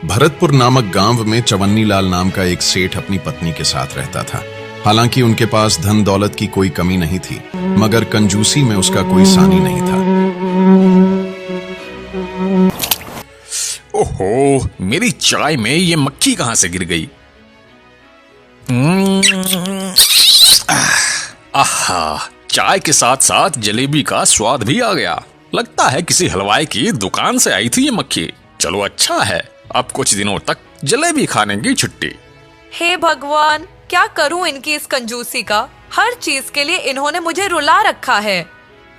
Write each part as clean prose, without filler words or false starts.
भरतपुर नामक गांव में चवन्नीलाल नाम का एक सेठ अपनी पत्नी के साथ रहता था। हालांकि उनके पास धन दौलत की कोई कमी नहीं थी, मगर कंजूसी में उसका कोई सानी नहीं था। ओहो, मेरी चाय में ये मक्खी कहां से गिर गई? आहा, चाय के साथ साथ जलेबी का स्वाद भी आ गया। लगता है किसी हलवाई की दुकान से आई थी ये मक्खी। चलो अच्छा है, अब कुछ दिनों तक जलेबी खाने की छुट्टी। हे भगवान, क्या करूं इनकी इस कंजूसी का। हर चीज के लिए इन्होंने मुझे रुला रखा है।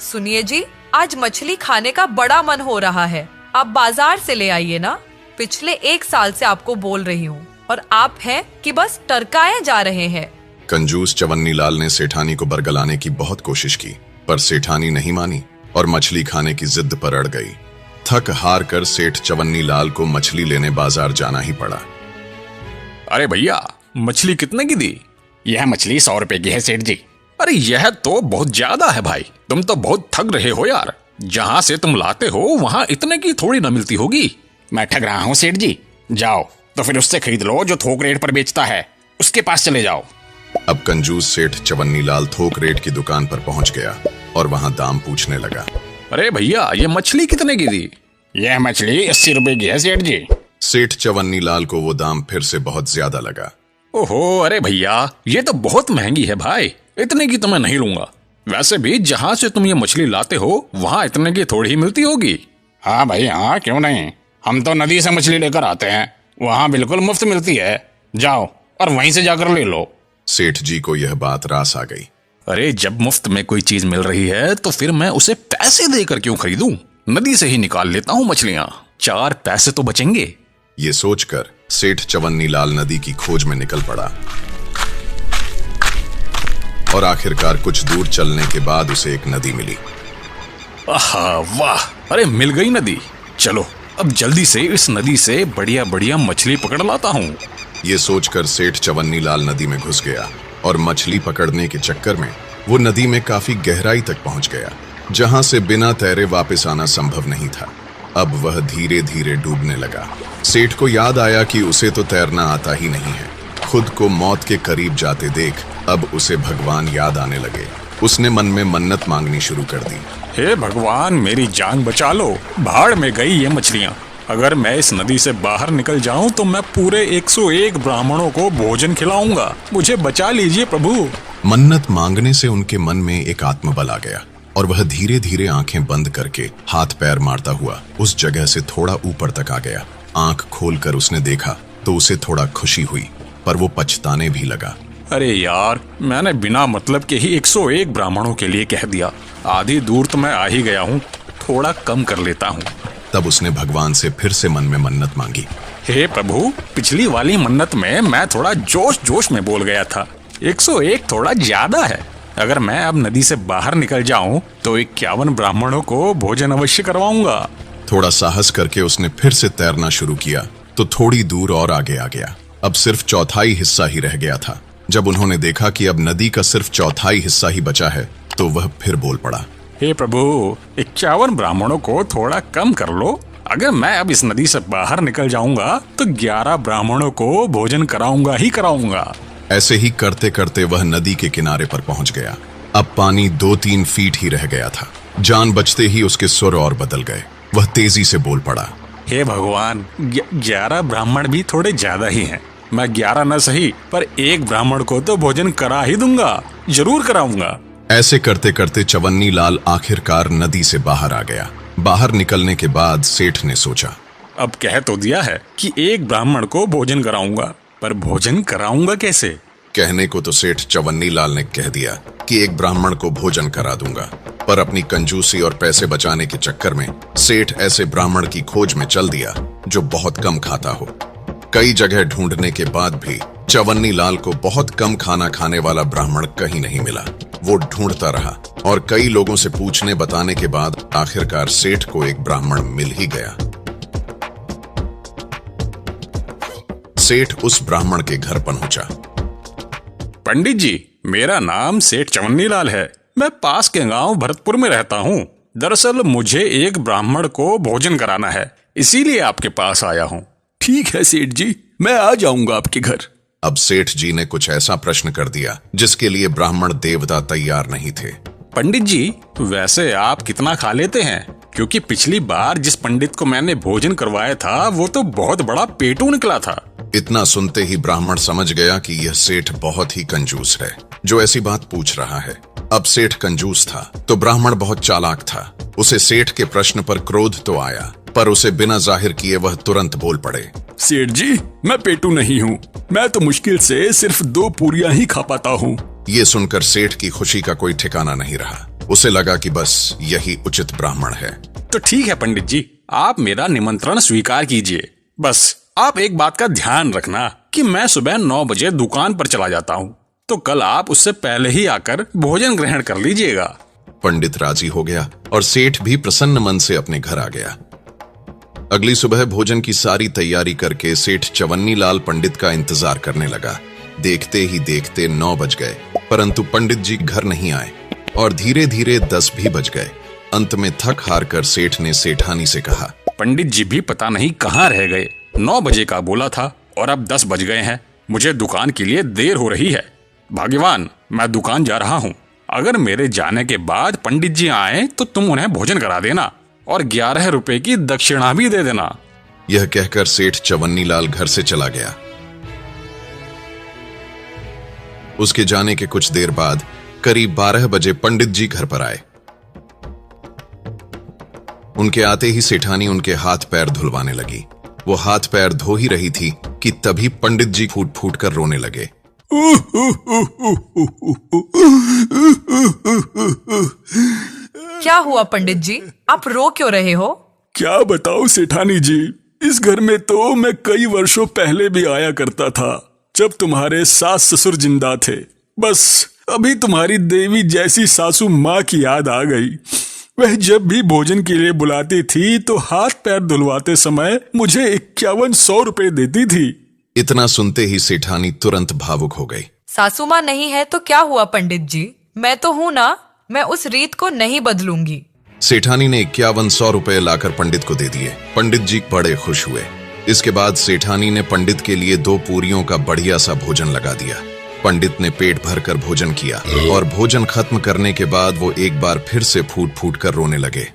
सुनिए जी, आज मछली खाने का बड़ा मन हो रहा है, आप बाजार से ले आइए ना। पिछले 1 साल से आपको बोल रही हूँ और आप हैं कि बस टरकाए जा रहे हैं। कंजूस चवन्नीलाल ने सेठानी को बरगलाने की बहुत कोशिश की, पर सेठानी नहीं मानी और मछली खाने की जिद पर अड़ गई। थक हार कर सेठ चवन्नीलाल को मछली लेने बाजार जाना ही पड़ा। अरे भैया, मछली कितने की दी? यह मछली 100 रुपए की है सेठ जी। अरे यह तो बहुत ज्यादा है भाई, तुम तो बहुत ठग रहे हो यार। जहाँ से तुम लाते हो वहाँ इतने की थोड़ी न मिलती होगी। मैं ठग रहा हूँ सेठ जी? जाओ तो फिर उससे खरीद लो जो थोक रेट पर बेचता है, उसके पास चले जाओ। अब कंजूस सेठ चवन्नीलाल थोक रेट की दुकान पर पहुंच गया और वहां दाम पूछने लगा। अरे भैया, ये मछली कितने की दी? यह मछली 80 रुपए की है सेठ जी। सेठ चवन्नीलाल को वो दाम फिर से बहुत ज्यादा लगा। ओहो, अरे भैया, ये तो बहुत महंगी है भाई, इतने की तो मैं नहीं लूंगा। वैसे भी जहाँ से तुम ये मछली लाते हो वहाँ इतने की थोड़ी ही मिलती होगी। हाँ भाई हाँ, क्यों नहीं, हम तो नदी से मछली लेकर आते हैं, वहाँ बिल्कुल मुफ्त मिलती है। जाओ और वहीं से जाकर ले लो। सेठ जी को यह बात रास आ गई। अरे जब मुफ्त में कोई चीज मिल रही है तो फिर मैं उसे पैसे देकर क्यों खरीदूं? नदी से ही निकाल लेता हूँ मछलियाँ, 4 पैसे तो बचेंगे। ये सोचकर सेठ चवन्नीलाल नदी की खोज में निकल पड़ा और आखिरकार कुछ दूर चलने के बाद उसे एक नदी मिली। आहा वाह, अरे मिल गई नदी। चलो अब जल्दी से इस नदी से बढ़िया बढ़िया मछली पकड़ लाता हूँ। ये सोचकर सेठ चवन्नीलाल नदी में घुस गया और मछली पकड़ने के चक्कर में वो नदी में काफी गहराई तक पहुंच गया, जहां से बिना तैरे वापस आना संभव नहीं था। अब वह धीरे धीरे डूबने लगा। सेठ को याद आया कि उसे तो तैरना आता ही नहीं है। खुद को मौत के करीब जाते देख अब उसे भगवान याद आने लगे। उसने मन में मन्नत मांगनी शुरू कर दी। हे भगवान, मेरी जान बचा लो, भाड़ में गई ये मछलियाँ। अगर मैं इस नदी से बाहर निकल जाऊं तो मैं पूरे 101 ब्राह्मणों को भोजन खिलाऊंगा। मुझे बचा लीजिए प्रभु। मन्नत मांगने से उनके मन में एक आत्मबल आ गया और वह धीरे धीरे आंखें बंद करके हाथ पैर मारता हुआ उस जगह से थोड़ा ऊपर तक आ गया। आंख खोलकर उसने देखा तो उसे थोड़ा खुशी हुई, पर वो पछताने भी लगा। अरे यार, मैंने बिना मतलब के ही 101 ब्राह्मणों के लिए कह दिया। आधी दूर तो मैं आ ही गया हूँ, थोड़ा कम कर लेता हूँ। तब उसने भगवान से फिर से मन में मन्नत मांगी। हे प्रभु, पिछली वाली मन्नत में मैं थोड़ा जोश जोश में बोल गया था, 101 थोड़ा ज्यादा है। अगर मैं अब नदी से बाहर निकल जाऊं तो 51 ब्राह्मणों को भोजन अवश्य करवाऊंगा। थोड़ा साहस करके उसने फिर से तैरना शुरू किया तो थोड़ी दूर और आगे आ गया। अब सिर्फ चौथाई हिस्सा ही रह गया था। जब उन्होंने देखा कि अब नदी का सिर्फ चौथाई हिस्सा ही बचा है तो वह फिर बोल पड़ा। हे प्रभु, 51 ब्राह्मणों को थोड़ा कम कर लो। अगर मैं अब इस नदी से बाहर निकल जाऊंगा तो 11 ब्राह्मणों को भोजन कराऊंगा ही कराऊंगा। ऐसे ही करते करते वह नदी के किनारे पर पहुंच गया। अब पानी 2-3 फीट ही रह गया था। जान बचते ही उसके सुर और बदल गए। वह तेजी से बोल पड़ा। हे भगवान, 11 ब्राह्मण भी थोड़े ज्यादा ही हैं। मैं 11 न सही पर 1 ब्राह्मण को तो भोजन करा ही दूंगा, जरूर कराऊंगा। ऐसे करते करते चवन्नीलाल आखिरकार नदी से बाहर आ गया। बाहर निकलने के बाद सेठ ने सोचा, अब कह तो दिया है कि 1 ब्राह्मण को भोजन कराऊंगा, पर भोजन कराऊंगा कैसे? कहने को तो सेठ चवन्नीलाल ने कह दिया कि 1 ब्राह्मण को भोजन करा दूंगा, पर अपनी कंजूसी और पैसे बचाने के चक्कर में सेठ ऐसे ब्राह्मण की खोज में चल दिया जो बहुत कम खाता हो। कई जगह ढूंढने के बाद भी चवन्नीलाल को बहुत कम खाना खाने वाला ब्राह्मण कहीं नहीं मिला। वो ढूंढता रहा और कई लोगों से पूछने बताने के बाद आखिरकार सेठ को एक ब्राह्मण मिल ही गया। सेठ उस ब्राह्मण के घर पहुंचा। पंडित जी, मेरा नाम सेठ चवन्नीलाल है। मैं पास के गांव भरतपुर में रहता हूँ। दरअसल मुझे एक ब्राह्मण को भोजन कराना है, इसीलिए आपके पास आया हूँ। ठीक है सेठ जी, मैं आ जाऊंगा आपके घर। अब सेठ जी ने कुछ ऐसा प्रश्न कर दिया जिसके लिए ब्राह्मण देवता तैयार नहीं थे। पंडित जी, वैसे आप कितना खा लेते हैं? क्योंकि पिछली बार जिस पंडित को मैंने भोजन करवाया था वो तो बहुत बड़ा पेटू निकला था। इतना सुनते ही ब्राह्मण समझ गया कि यह सेठ बहुत ही कंजूस है जो ऐसी बात पूछ रहा है। अब सेठ कंजूस था तो ब्राह्मण बहुत चालाक था। उसे सेठ के प्रश्न पर क्रोध तो आया, पर उसे बिना जाहिर किए वह तुरंत बोल पड़े। सेठ जी, मैं पेटू नहीं हूँ, मैं तो मुश्किल से सिर्फ 2 पूरियां ही खा पाता हूँ। ये सुनकर सेठ की खुशी का कोई ठिकाना नहीं रहा। उसे लगा कि बस यही उचित ब्राह्मण है। तो ठीक है पंडित जी, आप मेरा निमंत्रण स्वीकार कीजिए। बस आप एक बात का ध्यान रखना कि मैं सुबह 9 बजे दुकान पर चला जाता हूँ, तो कल आप उससे पहले ही आकर भोजन ग्रहण कर लीजिएगा। पंडित राजी हो गया और सेठ भी प्रसन्न मन से अपने घर आ गया। अगली सुबह भोजन की सारी तैयारी करके सेठ चवन्नी लाल पंडित का इंतजार करने लगा। देखते ही देखते 9 बज गए, परंतु पंडित जी घर नहीं आए और धीरे धीरे 10 भी बज गए। अंत में थक हार कर सेठ ने सेठानी से कहा, पंडित जी भी पता नहीं कहाँ रह गए। 9 बजे का बोला था और अब 10 बज गए हैं। मुझे दुकान के लिए देर हो रही है। भाग्यवान, मैं दुकान जा रहा हूँ। अगर मेरे जाने के बाद पंडित जी आए तो तुम उन्हें भोजन करा देना और 11 रुपए की दक्षिणा भी दे देना। यह कहकर सेठ चवन्नी लाल घर से चला गया। उसके जाने के कुछ देर बाद करीब 12 बजे पंडित जी घर पर आए। उनके आते ही सेठानी उनके हाथ पैर धुलवाने लगी। वो हाथ पैर धो ही रही थी कि तभी पंडित जी फूट फूट कर रोने लगे। क्या हुआ पंडित जी, आप रो क्यों रहे हो? क्या बताऊं सेठानी जी, इस घर में तो मैं कई वर्षों पहले भी आया करता था, जब तुम्हारे सास ससुर जिंदा थे। बस अभी तुम्हारी देवी जैसी सासू माँ की याद आ गई। वह जब भी भोजन के लिए बुलाती थी तो हाथ पैर धुलवाते समय मुझे 5100 रुपए देती थी। इतना सुनते ही सेठानी तुरंत भावुक हो गई। सासू माँ नहीं है तो क्या हुआ पंडित जी, मैं तो हूँ ना, मैं उस रीत को नहीं बदलूंगी। सेठानी ने 5100 रुपए लाकर पंडित को दे दिए। पंडित जी बड़े खुश हुए। इसके बाद सेठानी ने पंडित के लिए 2 पूरियों का बढ़िया सा भोजन लगा दिया। पंडित ने पेट भरकर भोजन किया और भोजन खत्म करने के बाद वो एक बार फिर से फूट फूट कर रोने लगे।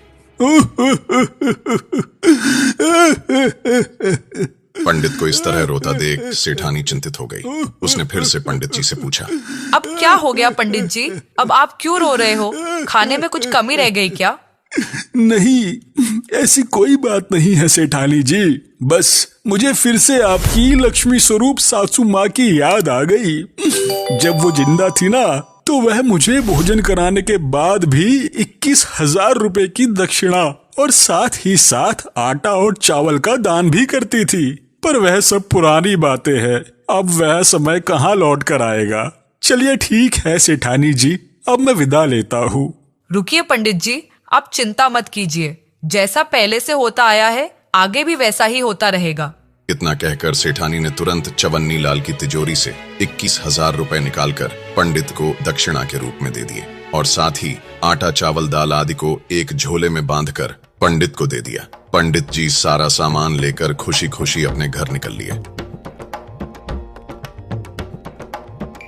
पंडित को इस तरह रोता देख सेठानी चिंतित हो गई। उसने फिर से पंडित जी से पूछा, अब क्या हो गया पंडित जी, अब आप क्यों रो रहे हो? खाने में कुछ कमी रह गई क्या? नहीं, ऐसी कोई बात नहीं है सेठानी जी, बस मुझे फिर से आपकी लक्ष्मी स्वरूप सासू माँ की याद आ गई। जब वो जिंदा थी ना, तो वह मुझे भोजन कराने के बाद भी 21,000 रुपए की दक्षिणा और साथ ही साथ आटा और चावल का दान भी करती थी। पर वह सब पुरानी बातें हैं, अब वह समय कहाँ लौट कर आएगा। चलिए ठीक है सेठानी जी, अब मैं विदा लेता हूँ। रुकिए पंडित जी, आप चिंता मत कीजिए, जैसा पहले से होता आया है आगे भी वैसा ही होता रहेगा। इतना कहकर सेठानी ने तुरंत चवन्नी लाल की तिजोरी से 21,000 रुपए निकालकर पंडित को दक्षिणा के रूप में दे दिए और साथ ही आटा चावल दाल आदि को एक झोले में बांधकर पंडित को दे दिया। पंडित जी सारा सामान लेकर खुशी खुशी अपने घर निकल लिए।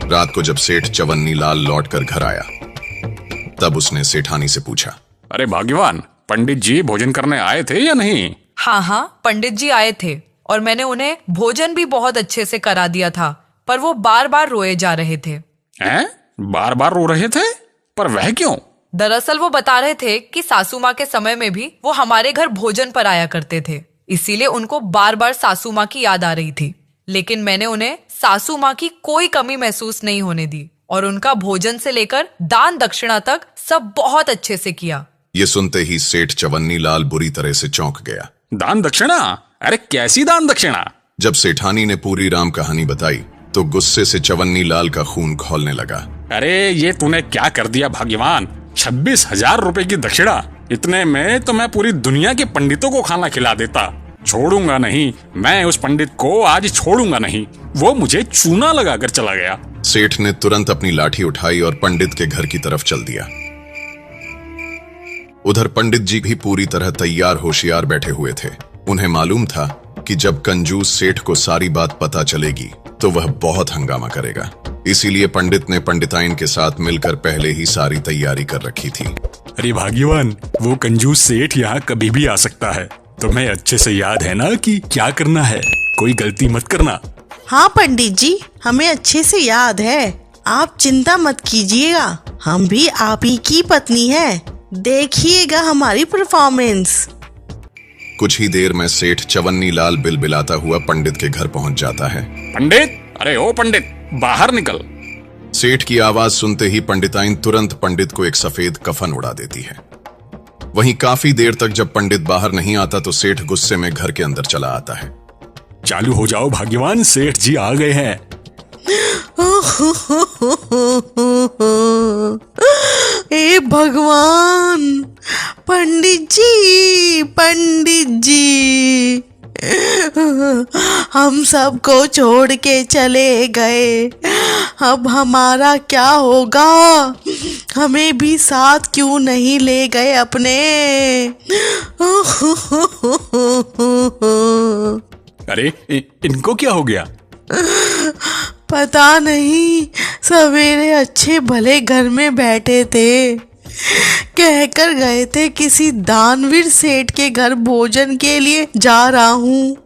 रात को जब सेठ चवन्नी लाल लौटकर घर आया, तब उसने सेठानी से पूछा, अरे भाग्यवान, पंडित जी भोजन करने आए थे या नहीं? हाँ, पंडित जी आए थे और मैंने उन्हें भोजन भी बहुत अच्छे से करा दिया था, पर वो बार बार रोए जा रहे थे। हैं? बार बार रो रहे थे? पर वह क्यों? दरअसल वो बता रहे थे कि सासू माँ के समय में भी वो हमारे घर भोजन पर आया करते थे, इसीलिए उनको बार बार सासू माँ की याद आ रही थी। लेकिन मैंने उन्हें सासू माँ की कोई कमी महसूस नहीं होने दी और उनका भोजन से लेकर दान दक्षिणा तक सब बहुत अच्छे से किया। ये सुनते ही सेठ चवन्नी लाल बुरी तरह से चौंक गया। दान दक्षिणा? अरे कैसी दान दक्षिणा? जब सेठानी ने पूरी राम कहानी बताई तो गुस्से से चवन्नी लाल का खून खौलने लगा। अरे ये तूने क्या कर दिया भाग्यवान? 26,000 रुपए की दक्षिणा? इतने में तो मैं पूरी दुनिया के पंडितों को खाना खिला देता। छोड़ूंगा नहीं, मैं उस पंडित को आज छोड़ूंगा नहीं। वो मुझे चूना लगाकर चला गया। सेठ ने तुरंत अपनी लाठी उठाई और पंडित के घर की तरफ चल दिया। उधर पंडित जी भी पूरी तरह तैयार होशियार बैठे हुए थे। उन्हें मालूम था कि जब कंजूस सेठ को सारी बात पता चलेगी तो वह बहुत हंगामा करेगा। इसीलिए पंडित ने पंडिताइन के साथ मिलकर पहले ही सारी तैयारी कर रखी थी। अरे भाग्यवान, वो कंजूस सेठ यहाँ कभी भी आ सकता है। तुम्हें अच्छे से याद है ना कि क्या करना है, कोई गलती मत करना। हाँ पंडित जी, हमें अच्छे से याद है। आप चिंता मत कीजिएगा, हम भी आप ही की पत्नी है। देखिएगा हमारी परफॉर्मेंस। कुछ ही देर में सेठ चवन्नी लाल बिलबिलाता हुआ पंडित के घर पहुंच जाता है। पंडित, अरे ओ पंडित, बाहर निकल। सेठ की आवाज सुनते ही पंडिताइन तुरंत पंडित को एक सफेद कफन उड़ा देती है। वहीं काफी देर तक जब पंडित बाहर नहीं आता तो सेठ गुस्से में घर के अंदर चला आता है। चालू हो जाओ भाग्यवान, सेठ जी आ गए हैं। ए भगवान, पंडित जी, पंडित जी, हम सबको छोड़ के चले गए। अब हमारा क्या होगा? हमें भी साथ क्यों नहीं ले गए अपने? अरे इनको क्या हो गया? पता नहीं, सवेरे अच्छे भले घर में बैठे थे, कहकर गए थे किसी दानवीर सेठ के घर भोजन के लिए जा रहा हूँ।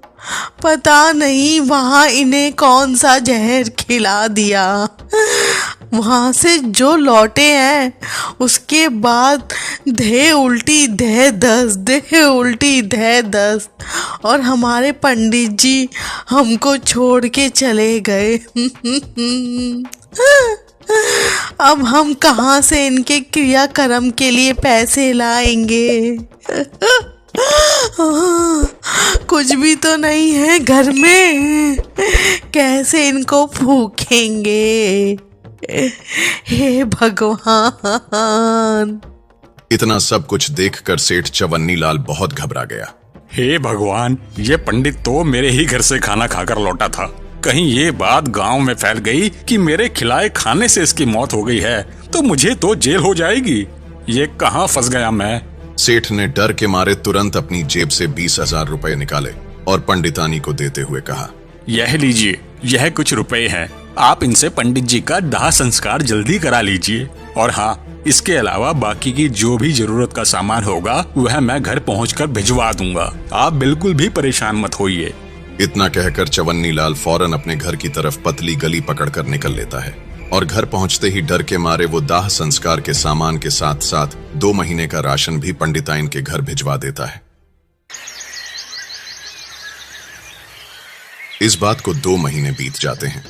पता नहीं वहाँ इन्हें कौन सा जहर खिला दिया। वहाँ से जो लौटे हैं उसके बाद धे उल्टी धे दस और हमारे पंडित जी हमको छोड़ के चले गए। अब हम कहाँ से इनके क्रियाक्रम के लिए पैसे लाएंगे? कुछ भी तो नहीं है घर में, कैसे इनको फूकेंगे? हे भगवान। इतना सब कुछ देखकर सेठ चवन्नी लाल बहुत घबरा गया। हे भगवान, ये पंडित तो मेरे ही घर से खाना खाकर लौटा था। कहीं ये बात गांव में फैल गई कि मेरे खिलाए खाने से इसकी मौत हो गई है तो मुझे तो जेल हो जाएगी। ये कहाँ फंस गया मैं। सेठ ने डर के मारे तुरंत अपनी जेब से 20,000 रुपए निकाले और पंडितानी को देते हुए कहा, यह लीजिए, यह कुछ रुपए हैं। आप इनसे पंडित जी का दाह संस्कार जल्दी करा लीजिए। और हाँ, इसके अलावा बाकी की जो भी जरूरत का सामान होगा वह मैं घर पहुंचकर भिजवा दूंगा। आप बिल्कुल भी परेशान मत होइए। इतना कहकर चवन्नी लाल फौरन अपने घर की तरफ पतली गली पकड़कर निकल लेता है और घर पहुंचते ही डर के मारे वो दाह संस्कार के सामान के साथ साथ 2 महीने का राशन भी पंडिताइन के घर भिजवा देता है। इस बात को 2 महीने बीत जाते हैं।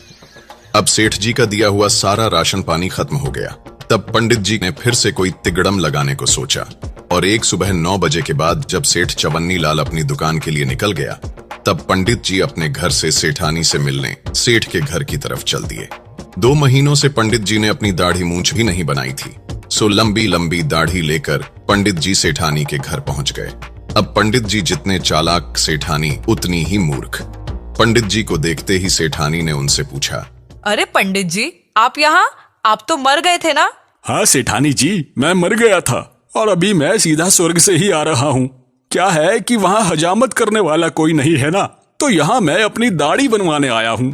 अब सेठ जी का दिया हुआ सारा राशन पानी खत्म हो गया। तब पंडित जी ने फिर से कोई तिगड़म लगाने को सोचा और एक सुबह 9 बजे के बाद जब सेठ चवन्नी लाल अपनी दुकान के लिए निकल गया तब पंडित जी अपने घर से सेठानी से मिलने सेठ के घर की तरफ चल दिए। 2 महीनों से पंडित जी ने अपनी दाढ़ी मूंछ भी नहीं बनाई थी, सो लंबी लंबी दाढ़ी लेकर पंडित जी सेठानी के घर पहुंच गए। अब पंडित जी जितने चालाक सेठानी उतनी ही मूर्ख। पंडित जी को देखते ही सेठानी ने उनसे पूछा, अरे पंडित जी, आप यहाँ? आप तो मर गए थे ना? हाँ सेठानी जी, मैं मर गया था और अभी मैं सीधा स्वर्ग से ही आ रहा हूँ। क्या है कि वहाँ हजामत करने वाला कोई नहीं है ना, तो यहाँ मैं अपनी दाढ़ी बनवाने आया हूँ।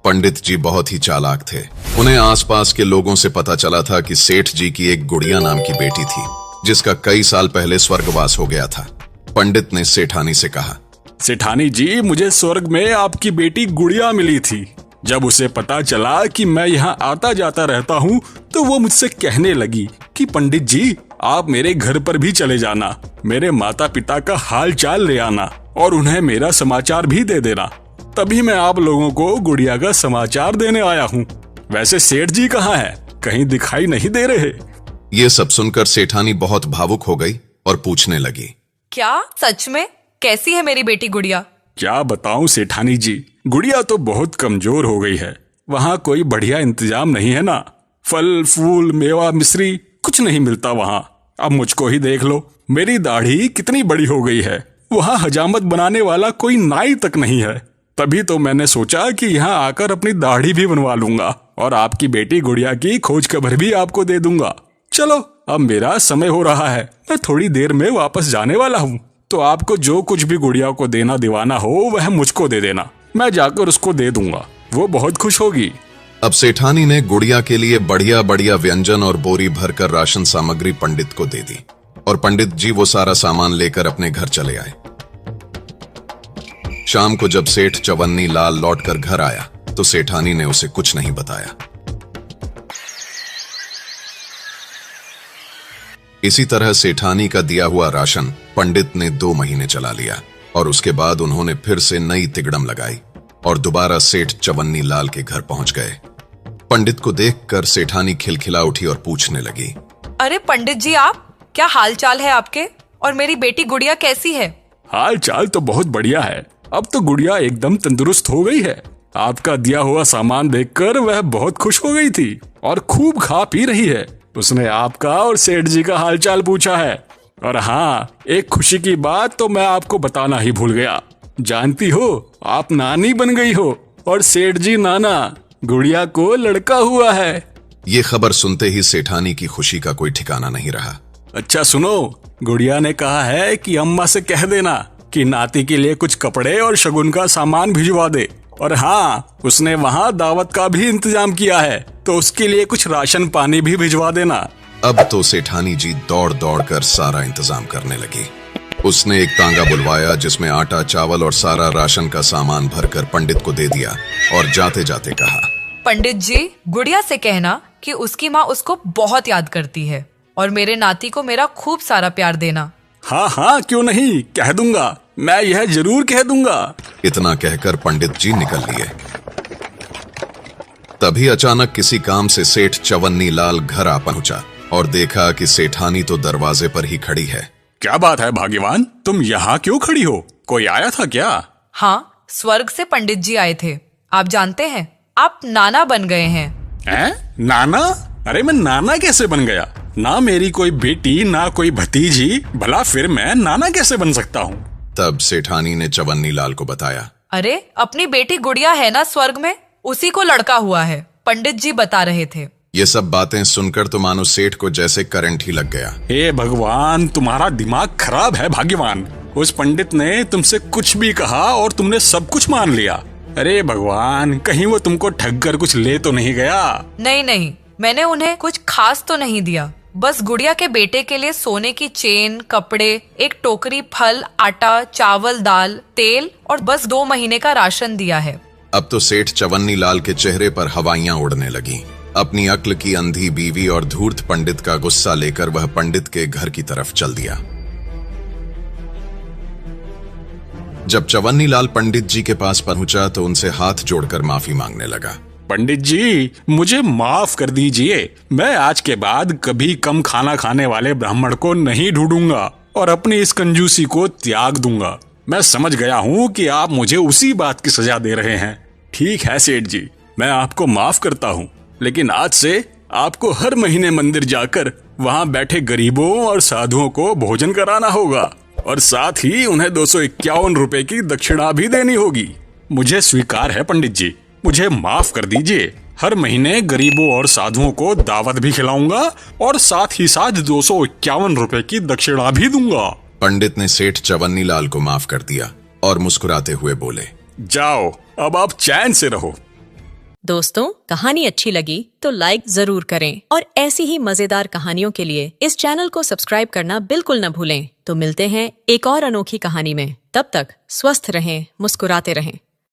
पंडित जी बहुत ही चालाक थे। उन्हें आसपास के लोगों से पता चला था कि सेठ जी की एक गुड़िया नाम की बेटी थी जिसका कई साल पहले स्वर्गवास हो गया था। पंडित ने सेठानी से कहा, सेठानी जी, मुझे स्वर्ग में आपकी बेटी गुड़िया मिली थी। जब उसे पता चला कि मैं यहाँ आता जाता रहता हूँ तो वो मुझसे कहने लगी कि पंडित जी, आप मेरे घर पर भी चले जाना, मेरे माता पिता का हाल चाल ले आना और उन्हें मेरा समाचार भी दे देना। तभी मैं आप लोगों को गुड़िया का समाचार देने आया हूँ। वैसे सेठ जी कहाँ है? कहीं दिखाई नहीं दे रहे। ये सब सुनकर सेठानी बहुत भावुक हो गई और पूछने लगी, क्या सच में? कैसी है मेरी बेटी गुड़िया? क्या बताऊं सेठानी जी, गुड़िया तो बहुत कमजोर हो गई है। वहाँ कोई बढ़िया इंतजाम नहीं है ना, फल फूल मेवा मिश्री कुछ नहीं मिलता वहाँ। अब मुझको ही देख लो, मेरी दाढ़ी कितनी बड़ी हो गई है। वहाँ हजामत बनाने वाला कोई नाई तक नहीं है। तभी तो मैंने सोचा कि यहाँ आकर अपनी दाढ़ी भी बनवा लूंगा और आपकी बेटी गुड़िया की खोज खबर भी आपको दे दूंगा। चलो, अब मेरा समय हो रहा है, मैं थोड़ी देर में वापस जाने वाला हूँ। तो आपको जो कुछ भी गुड़िया को देना दिवाना हो वह मुझको दे देना, मैं जाकर उसको दे दूंगा, वो बहुत खुश होगी। अब सेठानी ने गुड़िया के लिए बढ़िया बढ़िया व्यंजन और बोरी भरकर राशन सामग्री पंडित को दे दी और पंडित जी वो सारा सामान लेकर अपने घर चले आए। शाम को जब सेठ चवन्नी लाल लौटकर घर आया तो सेठानी ने उसे कुछ नहीं बताया। इसी तरह सेठानी का दिया हुआ राशन पंडित ने 2 महीने चला लिया और उसके बाद उन्होंने फिर से नई तिगड़म लगाई और दोबारा सेठ चवन्नी लाल के घर पहुंच गए। पंडित को देखकर सेठानी खिलखिला उठी और पूछने लगी, अरे पंडित जी, आप क्या हाल चाल है आपके? और मेरी बेटी गुड़िया कैसी है? हाल चाल तो बहुत बढ़िया है, अब तो गुड़िया एकदम तंदुरुस्त हो गई है। आपका दिया हुआ सामान देखकर वह बहुत खुश हो गई थी और खूब खा पी रही है। उसने आपका और सेठ जी का हालचाल पूछा है। और हाँ, एक खुशी की बात तो मैं आपको बताना ही भूल गया। जानती हो, आप नानी बन गई हो और सेठ जी नाना। गुड़िया को लड़का हुआ है। ये खबर सुनते ही सेठानी की खुशी का कोई ठिकाना नहीं रहा। अच्छा सुनो, गुड़िया ने कहा है कि अम्मा से कह देना कि नाती के लिए कुछ कपड़े और शगुन का सामान भिजवा दे। और हाँ, उसने वहाँ दावत का भी इंतजाम किया है, तो उसके लिए कुछ राशन पानी भी भिजवा देना। अब तो सेठानी जी दौड़ दौड़ कर सारा इंतजाम करने लगी। उसने एक तांगा बुलवाया जिसमें आटा, चावल और सारा राशन का सामान भरकर पंडित को दे दिया और जाते जाते कहा, पंडित जी, गुड़िया से कहना कि उसकी माँ उसको बहुत याद करती है और मेरे नाती को मेरा खूब सारा प्यार देना। हाँ हाँ, क्यों नहीं, कह दूंगा, मैं यह जरूर कह दूंगा। इतना कहकर पंडित जी निकल लिए। तभी अचानक किसी काम से सेठ चवन्नी लाल घर आ पहुंचा और देखा कि सेठानी तो दरवाजे पर ही खड़ी है। क्या बात है भाग्यवान, तुम यहाँ क्यों खड़ी हो? कोई आया था क्या? हाँ, स्वर्ग से पंडित जी आए थे। आप जानते हैं, आप नाना बन गए हैं। नाना? अरे मैं नाना कैसे बन गया? ना मेरी कोई बेटी, ना कोई भतीजी, भला फिर मैं नाना कैसे बन सकता हूँ? तब सेठानी ने चवन्नी लाल को बताया, अरे अपनी बेटी गुड़िया है ना स्वर्ग में, उसी को लड़का हुआ है, पंडित जी बता रहे थे। ये सब बातें सुनकर तो मानो सेठ को जैसे करंट ही लग गया। हे भगवान, तुम्हारा दिमाग खराब है भाग्यवान। उस पंडित ने तुमसे कुछ भी कहा और तुमने सब कुछ मान लिया। अरे भगवान, कहीं वो तुमको ठग कर कुछ ले तो नहीं गया? नहीं नहीं, मैंने उन्हें कुछ खास तो नहीं दिया, बस गुड़िया के बेटे के लिए सोने की चेन, कपड़े, एक टोकरी फल, आटा, चावल, दाल, तेल और बस 2 महीने का राशन दिया है। अब तो सेठ चवन्नी लाल के चेहरे पर हवाइयां उड़ने लगी। अपनी अक्ल की अंधी बीवी और धूर्त पंडित का गुस्सा लेकर वह पंडित के घर की तरफ चल दिया। जब चवन्नी लाल पंडित जी के पास पहुंचा तो उनसे हाथ जोड़कर माफी मांगने लगा। पंडित जी, मुझे माफ कर दीजिए। मैं आज के बाद कभी कम खाना खाने वाले ब्राह्मण को नहीं ढूंढूंगा और अपनी इस कंजूसी को त्याग दूंगा। मैं समझ गया हूँ कि आप मुझे उसी बात की सजा दे रहे हैं। ठीक है सेठ जी, मैं आपको माफ करता हूँ, लेकिन आज से आपको हर महीने मंदिर जाकर वहाँ बैठे गरीबों और साधुओं को भोजन कराना होगा और साथ ही उन्हें 251 रुपए की दक्षिणा भी देनी होगी। मुझे स्वीकार है पंडित जी, मुझे माफ कर दीजिए। हर महीने गरीबों और साधुओं को दावत भी खिलाऊंगा और साथ ही साथ 251 रुपए की दक्षिणा भी दूंगा। पंडित ने सेठ चवन्नी लाल को माफ कर दिया और मुस्कुराते हुए बोले, जाओ, अब आप चैन से रहो। दोस्तों, कहानी अच्छी लगी तो लाइक जरूर करें और ऐसी ही मजेदार कहानियों के लिए इस चैनल को सब्सक्राइब करना बिल्कुल न भूलें। तो मिलते हैं एक और अनोखी कहानी में। तब तक स्वस्थ रहें, मुस्कुराते रहें।